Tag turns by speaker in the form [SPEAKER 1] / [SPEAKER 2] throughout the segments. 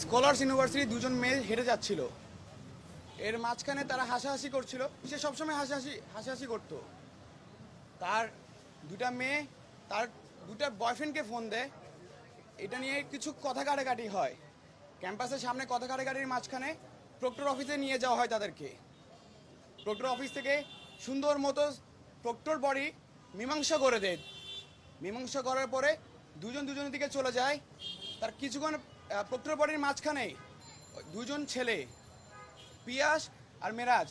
[SPEAKER 1] Scholars university দুজন মেয়ে হেঁটে যাচ্ছিল, এর মাঝখানে তারা হাসাহাসি করছিল। সে সবসময় হাসাহাসি করতো। তার দুটা মেয়ে তার দুটা বয়ফ্রেন্ডকে ফোন দেয়, এটা নিয়ে কিছু কথা কাটাকাটি হয়। ক্যাম্পাসের সামনে কথা কাটাকাটির মাঝখানে প্রক্টর অফিসে নিয়ে যাওয়া হয় তাদেরকে। প্রক্টর অফিস থেকে সুন্দর মতো প্রক্টর বডি মীমাংসা করে দেয়। মীমাংসা করার পরে দুজনের দিকে চলে যায়। তার কিছুক্ষণ প্রক্টর বডির মাঝখানে দুজন ছেলে পিয়াস আর মেরাজ,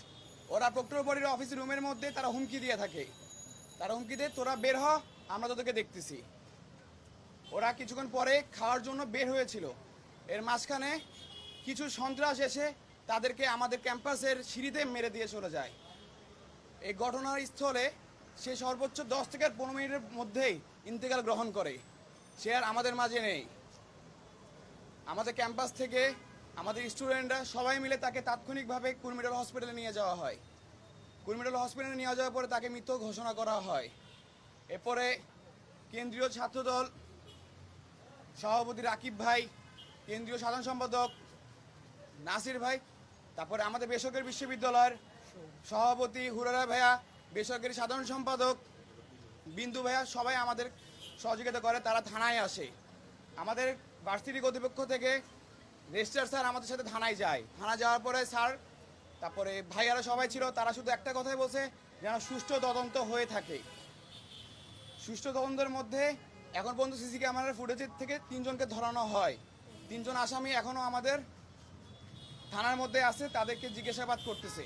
[SPEAKER 1] ওরা প্রক্টর বডির অফিস রুমের মধ্যে তারা হুমকি দিয়ে থাকে। তারা হুমকি দেয়, তোরা বের হ, আমরা তোদেরকে দেখতেছি। ওরা কিছুক্ষণ পরে খাওয়ার জন্য বের হয়েছিল। এর মাঝখানে কিছু সন্ত্রাস এসে তাদেরকে আমাদের ক্যাম্পাসের সিঁড়িতে মেরে দিয়ে চলে যায়। এই ঘটনার স্থলে সে সর্বোচ্চ 10 থেকে 15 মিনিটের মধ্যেই ইন্তেকাল গ্রহণ করে। সে আর আমাদের মাঝে নেই। আমাদের ক্যাম্পাস থেকে আমাদের স্টুডেন্টরা সবাই মিলে তাকে তাৎক্ষণিকভাবে কুর্মিটোলা হসপিটালে নিয়ে যাওয়া হয়। কুর্মিটোলা হসপিটালে নিয়ে যাওয়ার পরে তাকে মৃত ঘোষণা করা হয়। এরপরে কেন্দ্রীয় ছাত্রদল সভাপতি রাকিব ভাই, কেন্দ্রীয় সাধারণ সম্পাদক নাসির ভাই, তারপরে আমাদের বেসরকারি বিশ্ববিদ্যালয়ের সভাপতি হুরারা ভাইয়া, বেসরকারি সাধারণ সম্পাদক বিন্দু ভাইয়া, সবাই আমাদের সহযোগিতা করে। তারা থানায় আসে। আমাদের ভার্সিটি কর্তৃপক্ষ থেকে রেজিস্ট্রার স্যার আমাদের সাথে থানায় যায়। থানায় যাওয়ার পরে স্যার, তারপরে ভাইয়ারা সবাই ছিল, তারা শুধু একটা কথাই বলছে, যেন সুষ্ঠু তদন্ত হয়ে থাকে। সুষ্ঠু তদন্তের মধ্যে এখন পর্যন্ত সিসি ক্যামেরার ফুটেজের থেকে 3 জনকে ধরানো হয়। 3 জন আসামি এখনও আমাদের থানার মধ্যে আছে, তাদেরকে জিজ্ঞাসাবাদ করতেছে।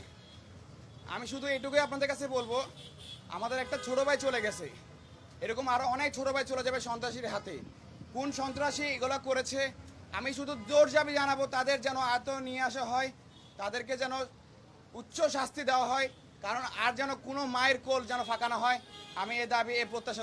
[SPEAKER 1] আমি শুধু এটুকুই আপনাদের কাছে বলবো, আমাদের একটা ছোট ভাই চলে গেছে, এরকম আরও অনেক ছোট ভাই চলে যাবে সন্ত্রাসীর হাতে। কোন সন্ত্রাসী এগুলো করেছে আমি শুধু জোর দাবি জানাবো, তাদের যেন আয়ত নিয়ে আসা হয়, তাদেরকে যেন উচ্চ শাস্তি দেওয়া হয়, কারণ আর যেন কোনো মায়ের কোল যেন ফাঁকা না হয়। আমি এ দাবি, এ প্রত্যাশা